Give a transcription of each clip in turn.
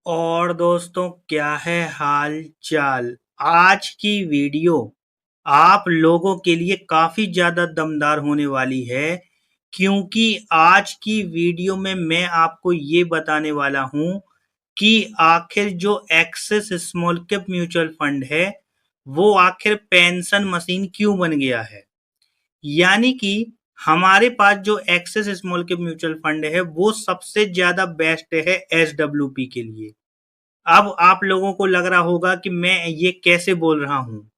और दोस्तों, क्या है हाल चाल। आज की वीडियो आप लोगों के लिए काफी ज्यादा दमदार होने वाली है, क्योंकि आज की वीडियो में मैं आपको ये बताने वाला हूं कि आखिर जो axis small cap mutual fund है वो आखिर पेंशन मशीन क्यों बन गया है। यानी कि हमारे पास जो axis small cap mutual fund है वो सबसे ज्यादा बेस्ट है एसडब्ल्यूपी के लिए। अब आप लोगों को लग रहा होगा कि मैं ये कैसे बोल रहा हूँ।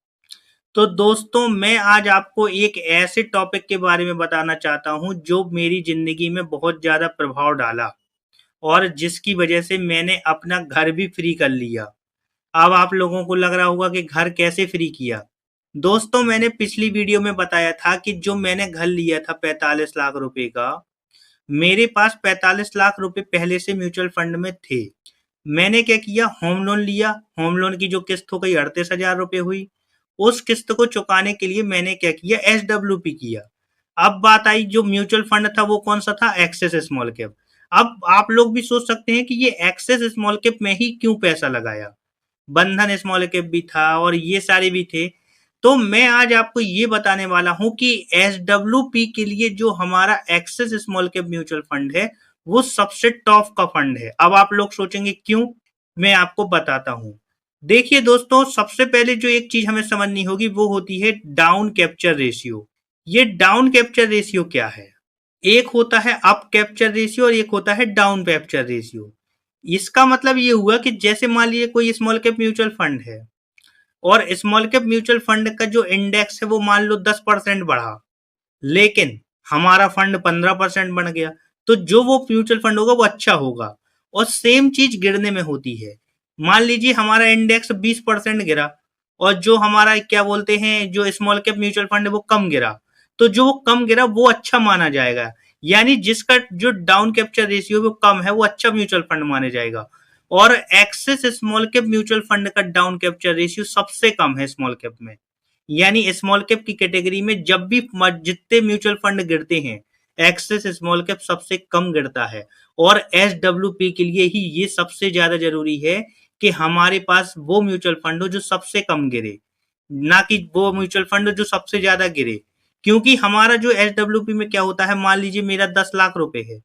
तो दोस्तों, मैं आज आपको एक ऐसे टॉपिक के बारे में बताना चाहता हूँ जो मेरी जिंदगी में बहुत ज़्यादा प्रभाव डाला और जिसकी वजह से मैंने अपना घर भी फ्री कर लिया। अब आप लोगों को लग रहा होगा कि घर कैसे फ्री किया। दोस्तों, मैंने पिछली वीडियो में बताया था कि जो मैंने घर लिया था 45 लाख रुपए का, मेरे पास 45 लाख रुपए पहले से म्यूचुअल फंड में थे। मैंने क्या किया, होम लोन लिया। होम लोन की जो किस्त हो गई 38,000 रुपये हुई। उस किस्त को चुकाने के लिए मैंने क्या किया, एसडब्ल्यूपी किया। अब बात आई, जो म्यूचुअल फंड था वो कौन सा था, एक्सेस स्मॉल कैप। अब आप लोग भी सोच सकते हैं कि ये एक्सेस स्मॉल कैप में ही क्यों पैसा लगाया। बंधन स्मॉल कैप भी था और ये सारे भी थे। तो मैं आज आपको ये बताने वाला हूं कि एसडब्ल्यूपी के लिए जो हमारा Axis small cap mutual fund है वो सबसे टॉप का फंड है। अब आप लोग सोचेंगे क्यों, मैं आपको बताता हूं। देखिए दोस्तों, सबसे पहले जो एक चीज हमें समझनी होगी वो होती है डाउन कैप्चर रेशियो। ये डाउन कैप्चर रेशियो क्या है? एक होता है अप कैप्चर रेशियो और एक होता है डाउन कैप्चर रेशियो। इसका मतलब ये हुआ कि जैसे मान लीजिए कोई स्मॉल कैप म्यूचुअल फंड है और स्मॉल कैप म्यूचुअल फंड का जो इंडेक्स है वो मान लो 10% बढ़ा, लेकिन हमारा फंड 15% बन गया, तो जो वो म्यूचुअल फंड होगा वो अच्छा होगा। और सेम चीज गिरने में होती है। मान लीजिए हमारा इंडेक्स 20% गिरा और जो हमारा क्या बोलते हैं, जो स्मॉल कैप म्यूचुअल फंड है वो कम गिरा, तो जो वो कम गिरा वो अच्छा माना जाएगा। यानी जिसका जो डाउन कैप्चर रेशियो वो कम है वो अच्छा म्यूचुअल फंड माना जाएगा। और axis small cap mutual fund का डाउन कैप्चर रेशियो सबसे कम है स्मॉल कैप में। यानी स्मॉल कैप की कैटेगरी में जब भी जितने म्यूचुअल फंड गिरते हैं, एक्सेस स्मॉल कैप सबसे कम गिरता है। और एस डब्ल्यू पी के लिए ही ये सबसे ज्यादा जरूरी है कि हमारे पास वो म्यूचुअल फंड हो जो सबसे कम गिरे, ना कि वो म्यूचुअल फंड जो सबसे ज्यादा गिरे। क्योंकि हमारा जो एस डब्ल्यू पी में क्या होता है, मान लीजिए मेरा 10 लाख रुपए है,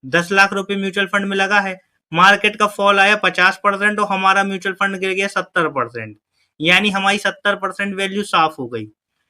10 लाख रुपए म्यूचुअल फंड में लगा है, मार्केट का फॉल आया 50% और हमारा म्यूचुअल फंड गिर गया 70%, यानी हमारी 70% वैल्यू साफ हो गई।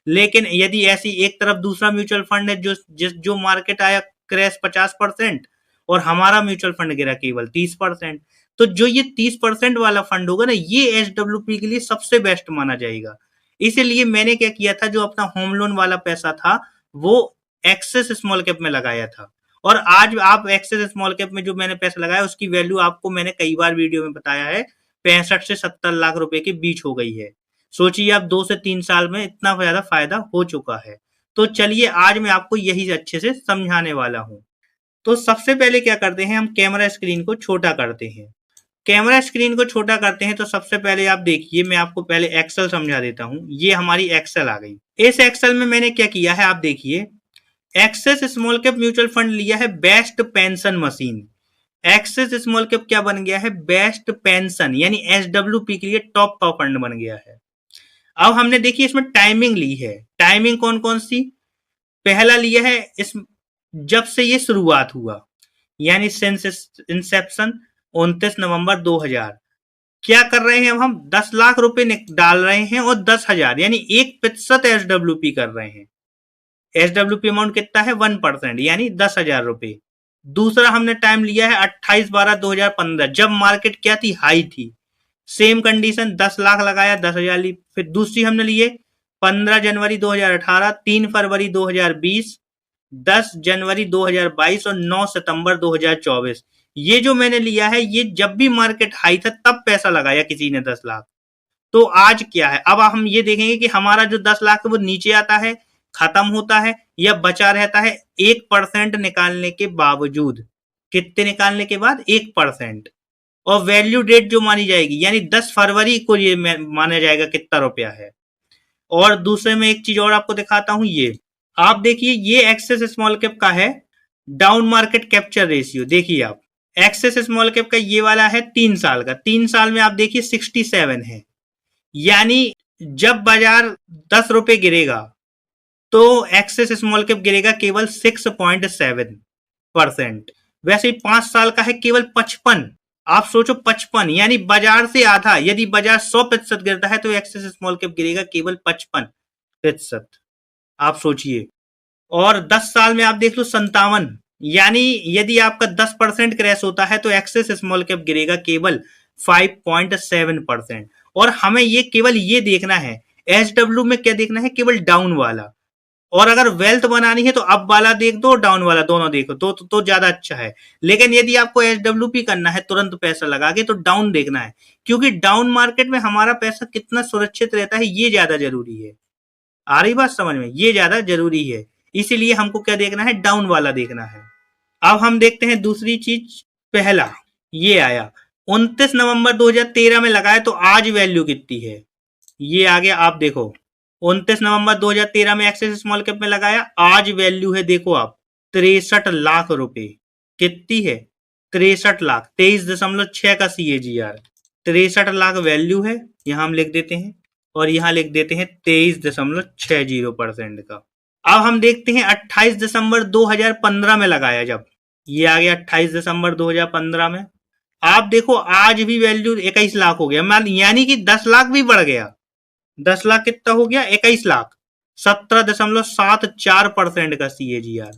लेकिन यदि ऐसी एक तरफ दूसरा म्यूचुअल फंड है जो मार्केट आया क्रैश 50% और हमारा म्यूचुअल फंड गिरा केवल 30%, तो जो ये 30% वाला फंड होगा ना, ये एच डब्ल्यू पी के लिए सबसे बेस्ट माना जाएगा। इसीलिए मैंने क्या किया था, जो अपना होम लोन वाला पैसा था वो एक्सेस स्मॉल कैप में लगाया था। और आज आप एक्सेस स्मॉल कैप में जो मैंने पैसा लगाया उसकी वैल्यू आपको मैंने कई बार वीडियो में बताया है, 65 से 70 लाख रुपए के बीच हो गई है। सोचिए आप 2 से 3 साल में इतना ज्यादा फायदा हो चुका है। तो चलिए आज मैं आपको यही अच्छे से समझाने वाला हूँ। तो सबसे पहले क्या करते हैं, हम कैमरा स्क्रीन को छोटा करते हैं। कैमरा स्क्रीन को छोटा करते हैं तो सबसे पहले आप देखिए, मैं आपको पहले एक्सेल समझा देता हूँ। ये हमारी एक्सेल आ गई। इस एक्सेल में मैंने क्या किया है आप देखिए, Axis small cap mutual fund लिया है best pension machine. Axis small cap क्या बन गया है, बेस्ट पेंशन, यानी एसडब्ल्यूपी के लिए टॉप का फंड बन गया है। अब हमने देखिए इसमें टाइमिंग ली है। टाइमिंग कौन कौन सी, पहला लिया है इस जब से ये शुरुआत हुआ, यानी सिंस इंसेप्शन 29 नवंबर 2000। क्या कर रहे हैं, अब हम 10 लाख रुपए डाल रहे हैं और 10,000 यानी 1% एसडब्ल्यूपी कर रहे हैं। एसडब्ल्यूपी अमाउंट कितना है, 1%, यानी 10,000 रुपए। दूसरा हमने टाइम लिया है 28/12/2015, जब मार्केट क्या थी, हाई थी। सेम कंडीशन, 10 लाख लगाया, 10,000 ली। फिर दूसरी हमने लिए 15 जनवरी 2018, 3 फरवरी 2020, 10 जनवरी 2022 और 9 सितंबर 2024। ये जो मैंने लिया है, ये जब भी मार्केट हाई था तब पैसा लगाया किसी ने 10 लाख। तो आज क्या है, अब हम ये देखेंगे कि हमारा जो 10 लाख है वो नीचे आता है, खत्म होता है या बचा रहता है 1% निकालने के बावजूद। कितने निकालने के बाद, 1%। और वैल्यू डेट जो मानी जाएगी, यानी 10 फरवरी को ये माना जाएगा कितना रुपया है। और दूसरे में एक चीज और आपको दिखाता हूं, ये आप देखिए, ये एक्सेस स्मॉल कैप का है डाउन मार्केट कैप्चर रेशियो। देखिए आप, एक्सेस स्मॉल कैप का ये वाला है 3 साल का, 3 साल में आप देखिए 67 है। यानी जब बाजार 10 रुपए गिरेगा तो एक्सेस स्मॉल कैप गिरेगा केवल 6.7%। वैसे 5 साल का है केवल 55। आप सोचो 55, यानी बाजार से आधा। यदि बाजार 100% गिरता है तो एक्सेस स्मॉल कैप गिरेगा केवल 55%। आप सोचिए। और 10 साल में आप देख लो 57। यानी यदि आपका 10% क्रैश होता है तो एक्सेस स्मॉल कैप गिरेगा केवल 5.7%। और हमें ये केवल ये देखना है, एसडब्ल्यू में क्या देखना है, केवल डाउन वाला। और अगर वेल्थ बनानी है तो अप वाला देख दो, डाउन वाला, दोनों देखो तो ज्यादा अच्छा है। लेकिन यदि आपको एसडब्ल्यूपी करना है तुरंत पैसा लगा के, तो डाउन देखना है, क्योंकि डाउन मार्केट में हमारा पैसा कितना सुरक्षित रहता है ये ज्यादा जरूरी है। आ रही बात समझ में, ये ज्यादा जरूरी है। इसीलिए हमको क्या देखना है, डाउन वाला देखना है। अब हम देखते हैं दूसरी चीज। पहला ये आया 29 नवंबर 2013 में लगाया, तो आज वैल्यू कितनी है ये आ गया। आप देखो 29 नवंबर 2013 में एक्सिस स्मॉल कैप में लगाया, आज वैल्यू है देखो आप 63 लाख रुपए। कितनी है, 63 लाख, 23.6 का CAGR। 63 लाख वैल्यू है, यहां हम लिख देते हैं, और यहां लिख देते हैं 23.60% का। अब हम देखते हैं 28 दिसंबर 2015 में लगाया जब, ये आ गया 28 दिसंबर 2015 में। आप देखो आज भी वैल्यू 21 लाख हो गया, यानी कि 10 लाख भी बढ़ गया। 10 लाख कितना हो गया, 21 लाख। 17.74% का CAGR।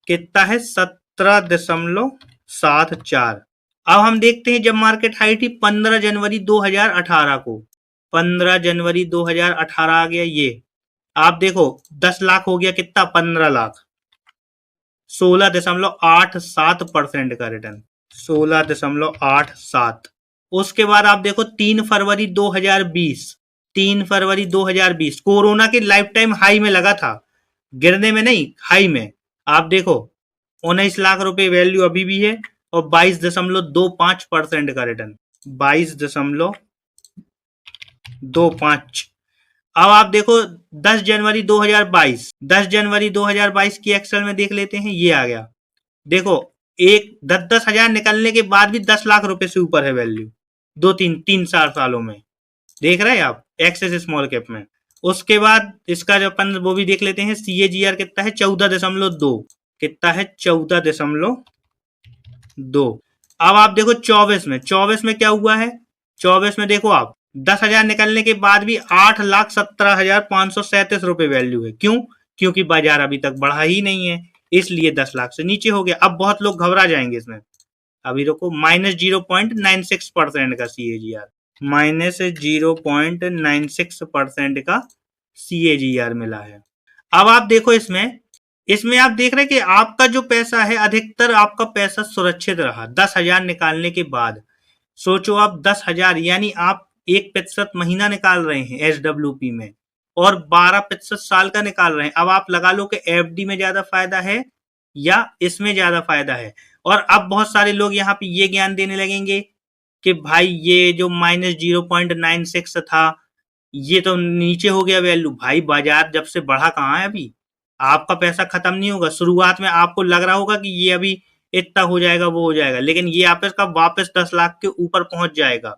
कितना है, 17.74। अब हम देखते हैं जब मार्केट हाई थी 15 जनवरी 2018 को, 15 जनवरी 2018 आ गया ये। आप देखो 10 लाख हो गया कितना, 15 लाख। 16.87% का रिटर्न, 16.87। उसके बाद आप देखो 3 फरवरी 2020, 3 फरवरी 2020 कोरोना के लाइफ टाइम हाई में लगा था, गिरने में नहीं, हाई में। आप देखो 19 लाख रुपए वैल्यू अभी भी है, और 22.25% का रिटर्न, 22.25। अब आप देखो 10 जनवरी 2022, 10 जनवरी 2022 की एक्सेल में देख लेते हैं, ये आ गया। देखो एक 10,000 निकलने के बाद भी 10 लाख रुपए से ऊपर है वैल्यू, दो तीन तीन चार सालों में। देख रहे हैं आप एक्सेस स्मॉल कैप में। उसके बाद इसका जो अपन वो भी देख लेते हैं, CAGR कितना है, 14.2। कितना है, 14.2। अब आप देखो 24 में क्या हुआ है, 24 में देखो आप 10,000 निकलने के बाद भी 8,17,537 रुपए वैल्यू है। क्यों, क्योंकि बाजार अभी तक बढ़ा ही नहीं है, इसलिए 10 लाख से नीचे हो गया। अब बहुत लोग घबरा जाएंगे इसमें। अभी देखो -0.96% का CAGR, -0.96% का CAGR मिला है। अब आप देखो इसमें, आप देख रहे हैं कि आपका जो पैसा है, अधिकतर आपका पैसा सुरक्षित रहा 10,000 निकालने के बाद। सोचो आप 10,000, यानी आप 1% महीना निकाल रहे हैं SWP में, और 12% साल का निकाल रहे हैं। अब आप लगा लो कि FD में ज्यादा फायदा है या इसमें ज्यादा फायदा है। और अब बहुत सारे लोग यहाँ पे ये ज्ञान देने लगेंगे कि भाई ये जो -0.96 था ये तो नीचे हो गया वैल्यू। भाई बाजार जब से बढ़ा कहाँ है अभी, आपका पैसा खत्म नहीं होगा। शुरुआत में आपको लग रहा होगा कि ये अभी इतना हो जाएगा, वो हो जाएगा, लेकिन ये आपका वापस 10 लाख के ऊपर पहुंच जाएगा।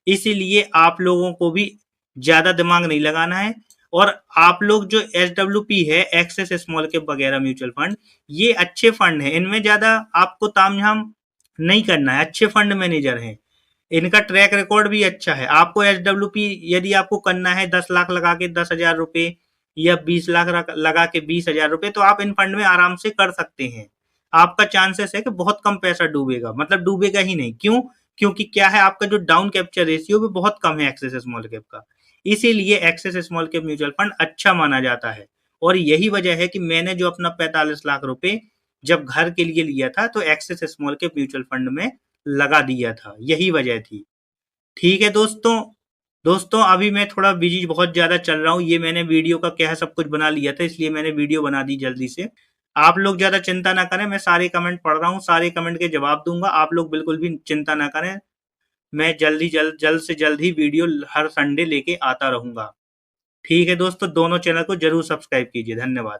इसीलिए आप लोगों को भी ज्यादा दिमाग नहीं लगाना है। और आप लोग जो SWP है, एक्सेस स्मॉल कैप वगैरह म्यूचुअल फंड, ये अच्छे फंड है, इनमें ज्यादा आपको तामझाम नहीं करना है। अच्छे फंड मैनेजर हैं, इनका ट्रैक रिकॉर्ड भी अच्छा है। आपको SWP यदि आपको करना है 10 लाख लगा के 10,000 रुपए, या 20 लाख लगा के 20,000 रुपए, तो आप इन फंड में आराम से कर सकते हैं। आपका चांसेस है कि बहुत कम पैसा डूबेगा, मतलब डूबेगा ही नहीं। क्यों, क्योंकि क्या है, आपका जो डाउन कैप्चर रेशियो भी बहुत कम है एक्सेस स्मॉल कैप का। इसीलिए Axis small cap mutual fund अच्छा माना जाता है। और यही वजह है कि मैंने जो अपना 45 लाख रुपए जब घर के लिए लिया था, तो Axis small cap mutual fund में लगा दिया था, यही वजह थी। ठीक है दोस्तों, अभी मैं थोड़ा बिजी बहुत ज्यादा चल रहा हूँ। ये मैंने वीडियो का क्या है सब कुछ बना लिया था, इसलिए मैंने वीडियो बना दी जल्दी से। आप लोग ज्यादा चिंता ना करें, मैं सारे कमेंट पढ़ रहा हूँ, सारे कमेंट के जवाब दूंगा। आप लोग बिल्कुल भी चिंता ना करें, मैं जल्द से जल्द ही वीडियो हर संडे लेके आता रहूंगा। ठीक है दोस्तों, दोनों चैनल को जरूर सब्सक्राइब कीजिए। धन्यवाद।